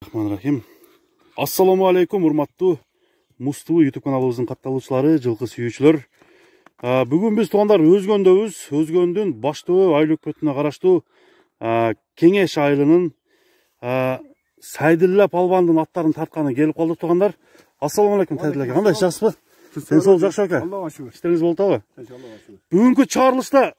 Bismillahirrahmanirrahim. Assalamu alaikum, урматтуу Муз ТВ YouTube каналыбыздын катталуучулары, жылкы сүйүүчүлөр. Бүгүн биз туугандар Өзгөндөбүз. Өзгөндүн Баштөө айлык өкмөтүнө караштуу Кеңеш айылынын Сайдилла Палбандын аттарын тартканы келип калдык туугандар. Ассаламу алейкум Сайдилла ака. Кандай жакшысызбы? Денсаулык жакшы ака? Аллага шүгүр. Иштериңиз болуп атабы? Аллага шүгүр. Бүгүнкү чыгарылышта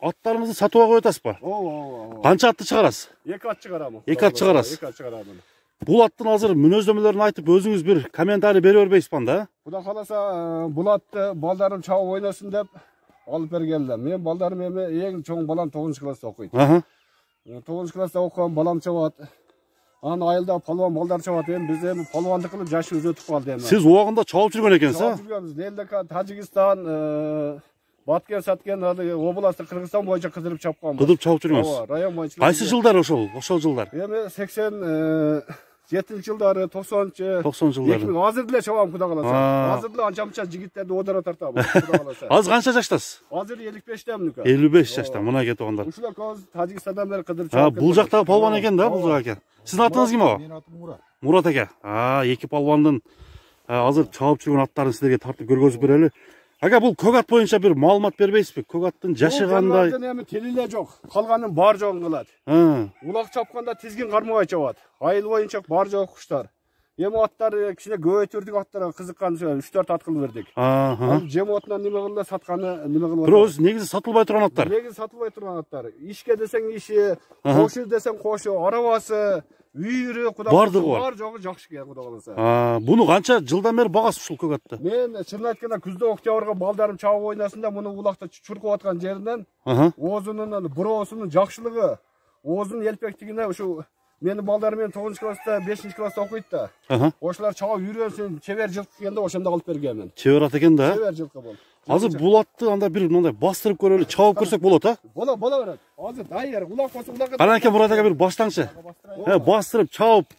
аттарыңызды сатууга коюп атасызбы? Ооба. Канча атты чыгарасыз? 2 ат чыгарамын. 2 ат чыгарасыз. 2 ат чыгарамын. Бул аттын азыр мүнөздөмөлөрүн айтып, өзүңүз бир комментарий бере бербейсизби анда? Кудай кааласа, бул атты балдарым чабып ойносын деп алып бергенлер. Мен балдарым эми эң чоң балам 9-класста окуйт. 9-класста окуган балам чабат. Анан айылда палван балдар чабат. Эми биз эми палвандык кылып жашыбыз өтүп калды эми. Сиз убагында чабып жүргөн экенсиз, а? Чабып жүргөнбүз. Элдика Тажикстан, Баткен саткен областы Кыргызстан боюнча кыдырып чапканбыз. Кыдырып чабып жүргөнсүз. Ооба, район боюнча. Кайсы жылдар ошол жылдар? Эми 87-жылдары, 90 жылдары. Азыр деле чабам кудай кааласа. Азыр деле анча-мынча жигиттерди одора тартам кудай кааласа. Азыр канча жаштасыз? Азыр 55-темин ука. 55 жашта. Мына кетип калгандар. Ушулар көз Тажикстандан бери кыдырып чабып. Бул жактагы палван экен да, бул жак экен. Сиздин атыңыз ким ага? Менин атым Мурат. Мурат ака. Эки палвандын азыр чабып жүргөн аттарын силерге тартып көргөзүп берели. Ака, бул көк ат боюнча бир маалымат бербейсизби? Көк аттын жашы кандай? Эми тили эле жок. Калганын бар жогун кылат. Улак чапканда тизгин кармабай чабат. Айыл боюнча бар жок куштар. Эми аттар кичине көбөйтүрдүк, аттарга кызыккан 3-4 ат кылып бердик. Жем отунан неме кылды, сатканы неме кылып. Бирок өзү негизи сатылбай турган аттар. Негизи сатылбай турган аттар. Ишке десең иши, кошу десең кошу, арабасы, үйүрү, кудай Бардыгы бар. Бар жогу жакшы экен, кудай кааласа. Буну канча жылдан бери багасыз ушул көк атты? Мен чынын айтканда күздө октябрга балдарым чабып ойносын да, муну улакта чуркуп аткан жеринен оозунун буроосунун жакшылыгы, оозунун элпектигине ушу менин балдарым 9-класста, 5-класста окуйт да. Ошолар чабып үйрөнсүн, чебер жылкы экенде ошондо алып бергенмин. Чебер ат экен да? Чебер жылкы бул. Азыр бул атты анда бир мындай бастырып көрөлү, чабып көрсөк болот, а? Бола берет. Азыр дайыр, улак болсо улакка. Кана экен Мурат ага бир баштаңчы. Бастырып, чабып.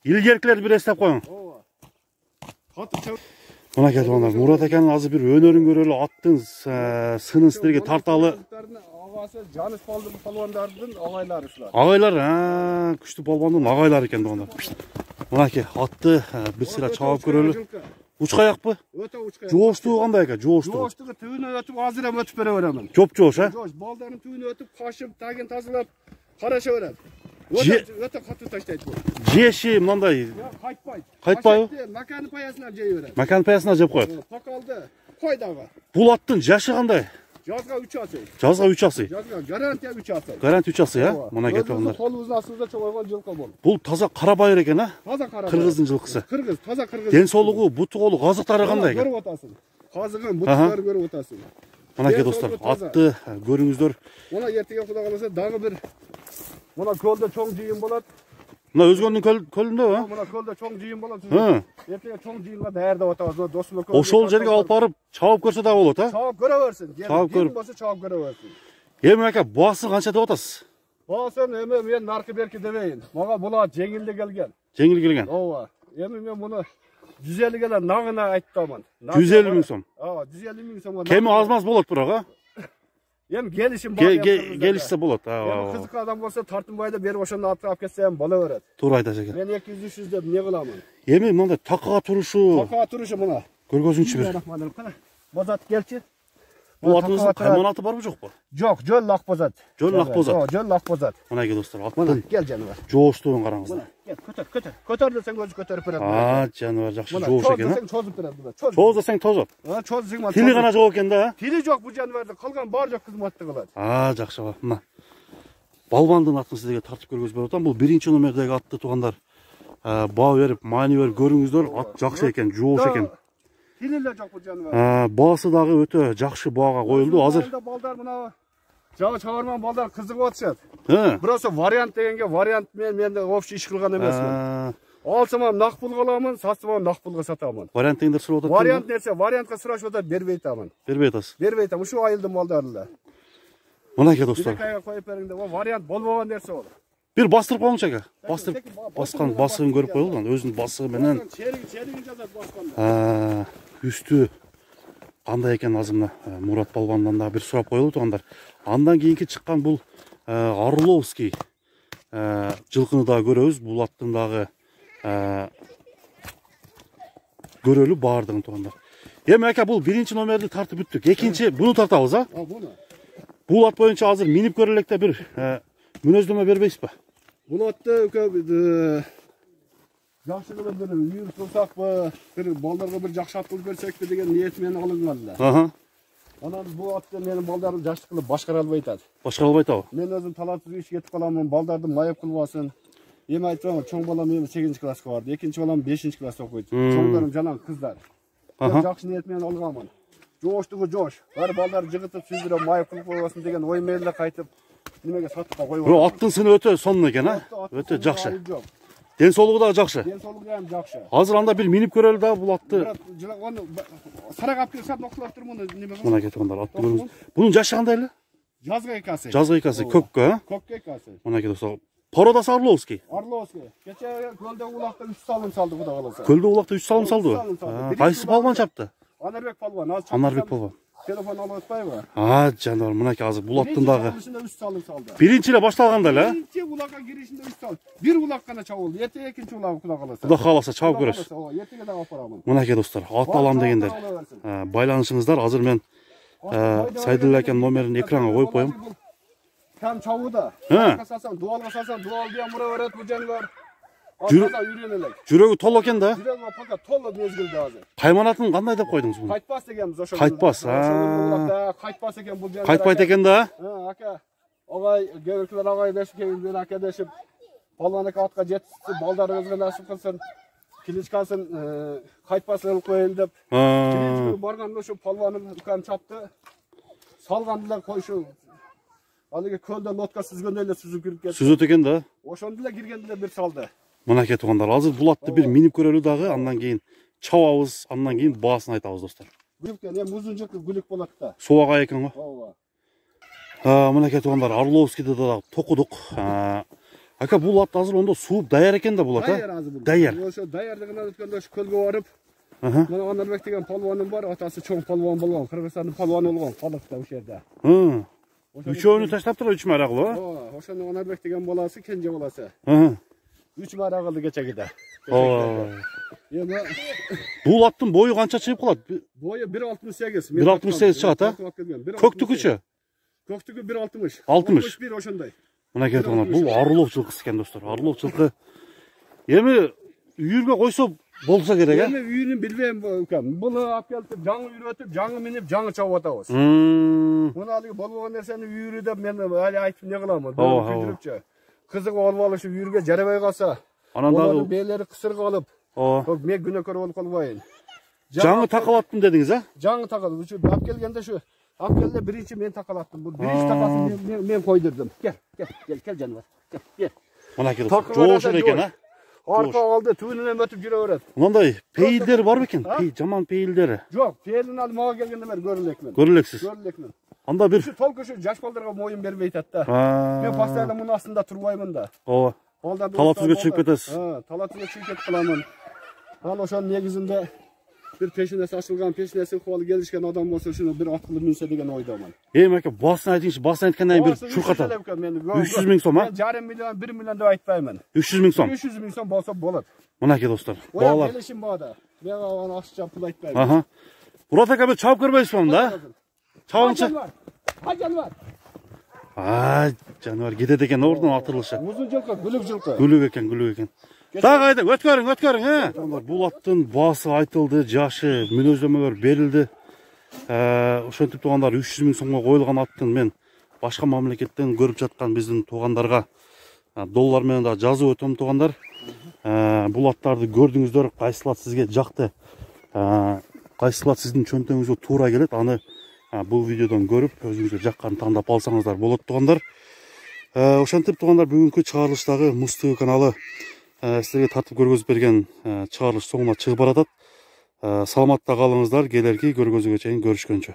Илгеркилерди бир эстеп коюң. Мына кетип калгандар. Мурат аканын азыр бир өнөрүн көрөлү, аттын сынын силерге тарталы. Агасы Жаныс палвандардын агайлары ушулар. Агайлар, күчтүү палвандын агайлары экен дегендар. Мынакей атты бир сыйра чабып көрөлү. Учкаякпы? Өтө учкаяк. Жооштугу кандай экен? Жооштугу түбүнө өтүп азыр эм өтүп бере беремин. Жоош, а? Жоош, балдарын түбүнө өтүп, кашып, тагын тазалап, караша берет. Өтө катуу таштайт бул. Жеши мындай кайтпайбы? Маканы паясына жей берет. Маканы паясына жеп коет. Покалды. Кой дагы. Бул аттын жашы кандай? Жазга 3 асый. Жазга 3 асый. Жазга гарантия 3 асый. Гарантия 3 асый, а? Мына кетип калгандар. Колубуздун астыбызда чогойгон жылкы бул. Бул таза кара байыр экен, а? Таза кара. Кыргыздын жылкысы. Кыргыз, таза кыргыз. Денсаулыгу, буту колу, казыктары кандай экен? Көрүп атасың. Казыгын, бутуктарын көрүп атасың. Мынакей достор, атты көрүңүздөр. Мына эртеге кудай кааласа дагы бир мына көлдө чоң жыйын болот. Мына Өзгөндүн көлүндө, а? Мына көлдө чоң жыйын болот. Эртеге чоң жыйынга даярдап атабыз. Досулук. Ошол жерге алып барып чабып көрсө да болот, а? Чабып көрө берсин. Чабып көрүп болсо чабып көрө берсин. Эми ака, баасы канча деп атасыз? Баасын эми мен наркы берки дебейин. Мага бул ат жеңилди келген. Жеңил келген. Ооба. Эми мен муну 150 келе нагына айттамын. 150 миң сом. 150 миң сом. Кеми аз-маз болот бирок, а? Эми келишим бар. Келишсе болот. Кызык адам болсо тартынбайды берип ошондо атты алып кетсем боло берет. Туура айтасыз экен. Мен 200-300 деп не кыламын? Эми мындай такага турушу. Такага турушу мына. Көргөзүңчү бир. Бозат келчи. Бул атыңыздын кайманаты барбы жокпу? Жок, жөн лакбозат. Жөн лакбозат. Жөн лакбозат. Мынакей достор, аттын кел жаныбар. Жооштугун караңыздар. Көтөр. Көтөр десең өзү көтөрүп берет. Жаныбар жакшы жоош экен, а? Чозуп берет. Чоз десең тозот. Чоз. Тили гана жок экен да, а? Тили жок бул жаныбарды, калган бар жок кызматты кылат. Жакшы ба. Мына Балбандын атын силерге тартып көргөзүп берип атам. Бул 1-номердеги атты туугандар. Баа берип, маани берип көрүңүздөр. Ат жакшы экен, жоош экен. Тили эле жок бул жаныбар. Баасы дагы өтө жакшы баага коюлду. Азыр балдар мына жагы чабарман балдар кызыгып атышат. Бирок вариант дегенге вариант мен общий иш кылган эмесмин. Алсам нак пулга аламын, сатсам нак пулга сатамын. Вариант дегендер сурап атат. Вариант нерсе, вариантка сурашып атат, бербей атамын. Бербей атасыз. Бербей атам. Ушу айылдын балдары эле. Мынакей достор. Бирекайга коюп бериңде, вариант болбогон нерсе ол. Бир бастырып коюңчу ака. Бастырып баскан басыгын көрүп коелу, өзүнүн басыгы менен. Черигин жазат басканда. Үстү кандай экен азыр мына Мурат Палбандан да бир сурап коелу туугандар. Андан кийинки чыккан бул Орловский жылқыны да көрөбүз, бул аттын дагы көрөлү баардыгын туугандар. Эми ака, бул биринчи номерди тартып бүттүк. Экинчи буну тартабыз, а? Буну. Бул ат боюнча азыр минип көрөлүк да бир мүнөздөмө бербейсизби? Бул атты жакшы кылып бир үйүр турсакпы, бир балдарга бир жакшы ат кылып берсекпи деген ниет менен алынган эле. Анан бул атты менин балдарым жакшы кылып башкара албай атат. Башкара албай атабы? Мен өзүм талантсыз иш кетип каламын, балдарды майып кылбасын. Эми айтсам, чоң балам эми 8 класска барды, экинчи балам 5 класста окуйт. Чоңдарым жалаң кыздар. Мен жакшы ниет менен алганмын. Жоштугу жош. Баары балдар жыгытып сүздүрөп майып кылып койбасын деген ой менен эле кайтып немеге сатыкка койгон. Бирок аттын сыны өтө сонун экен, а? Өтө жакшы. Ден соолугу да жакшы. Ден соолугу да жакшы. Азыр анда бир минип көрөлү да бул атты. Аны сарак алып келсем ноктолоп тур муну неме. Мына кеткендар атты көрүңүз. Бунун жашы кандай эле? Жазгы экасы. Жазгы экасы көккө, а? Көккө экасы. Мына достор. Породасы Орловский. Орловский. Кече көлдө улакта 3 салым салды Кудай каласа. Көлдө улакта 3 салым салдыбы? Кайсы палван чапты? Анарбек палван. Анарбек палван. Телефон алып атпайбы? Жандар, мынакей азыр бул аттын дагы. 3 салым салды. Биринчи эле башталганда эле, а? Биринчи улакка киришинде 3 салым. Бир улак гана чабылды. Эртең экинчи улак Кудай каласа. Кудай кааласа чабып көрөсүз. Эртең дагы алып барамын. Мынакей достор, ат алам дегендер. Байланышыңыздар, азыр мен Сайдулла акен номерин экранга коюп коем. Кам чабууда. Дуалга салсаң, дуал дия мура берет бул жаныбар. Ата үйрөнөлөк. Жүрөгү толо экен да. Жүрөгү пока толо мезгилде азыр. Кайманатын кандай деп койдуңуз муну? Кайтпас дегенбиз ошо. Кайтпас. Кайтпас экен бул жаныбар. Кайтпайт экен да. Ака. Агай, гөбөклөр агай дешип келип ака дешип. Баланы атка жеткизип, балдарыбызга насип кылсын. Киличкасын кайтпас кылып коелу деп. Киличке барганда ошо палванын укам чапты. Салганда койшу. Алыгы көлдө лодка сүзгөндө эле сүзүп кирип кетти. Сүзөт экен да. Ошондо эле киргенде бир салды. Мынакей туугандар, азыр бул атты бир минип көрөлү дагы, андан кийин чабабыз, андан кийин баасын айтабыз достор. Гүлүккен, эми узун жылкы гүлүк болот да. Суага экен го. Ооба. Мынакей туугандар, Орловскийди да токудук. Ака, бул ат азыр ондо сууп даяр экен да бул ат, а? Даяр. Ошо даярлыгынан өткөндө ошо көлгө барып, мына Анарбек деген палваным бар, атасы чоң палван болгон, Кыргызстандын палваны болгон, калыкта ошо жерде. Үчөөнү таштаптыр, 3 марагыл, а? Ооба, ошону Анарбек деген баласы, кенже баласы. 3 марагылды кечегиде. Эми бул аттын бою канча чыгып калат? Бою 1.68. 1.68 чыгат, а? Көктүкүчү? Көктүкү 1.60. 61 ошондой. Мынакей туугандар, бул Орлов жылкысы экен достор. Орлов жылкы. Эми үйүргө койсо болса керек, а? Эми үйүрүн билбейм укам. Буну алып келип, жаңы үйрөтүп, жаңы минип, жаңы чабып атабыз. Муну алыгы болгон нерсени үйүрү деп мен али айтып не кыламын? Күйдүрүпчү. Кызыгы болуп алышы үйүргө жарабай калса, анан дагы бээлери кысыр калып, мен күнөкөр болуп калбайын. Жаңы такалаттым дедиңиз, а? Жаңы такалып, ушу алып келгенде шу алып келде биринчи мен такалаттым. Бул биринчи такасын мен койдурдум. Кел жаныбар. Кел. Мынакей жоошун экен, а? Арка алды түбүнөн өтүп жүрө берет. Мындай пейилдери бар бекен? Жаман пейилдери. Жок, пейилин алып мага келгенде мен көрүлекмин. Көрүлексиз. Анда бир толку ушу жаш балдарга моюн бербей атат да. Мен постоянно мунун астында турбаймын да. Ооба. Талапсызга чыгып кетесиз. Талапсызга чыгып кетип каламын. Ал ошонун негизинде бир пешинеси ачылган, пешинеси кубалы келишкен адам болсо ушуну бир ат кылып минсе деген ойдомун. Эми ака, баасын айтыңызчы, баасын айткандан кийин бир чуркатат. 300 000 сом, а? Мен жарым миллион, 1 миллион деп айтпаймын. 300 000 сом. 300 000 сом болсо болот. Мынакей достор. Баалар. Келишим бада. Мен аны акча пул айтпаймын. Мурат ака, бир чабып көрбөйсүзбү анда? Чабыңчы. Жаныбар. Жаныбар кетет экен ордун атырылышы. Узун жылкы, гүлүк жылкы. Гүлүк экен. Дагы айда өткөрүң, Бул аттын баасы айтылды, жашы, мүнөздөмөлөр берилди. Ошентип туугандар 300 000 сомго коюлган аттын мен башка мамлекеттен көрүп жаткан биздин туугандарга доллар менен да жазып өтөм туугандар. Бул аттарды көрдүңүздөр, кайсыл ат сизге жакты, кайсыл ат сиздин чөнтөгүңүзгө туура келет, аны бул видеодон көрүп өзүңүзгө жакканын тандап алсаңыздар болот туугандар. Ошентип туугандар, бүгүнкү чыгарылыштагы Муз ТВ каналы силерге тартып көргөзүп берген чыгарылыш соңуна чыгып баратат. Саламатта калыңыздар, келерки көргөзүүгө чейин көрүшкөнчө.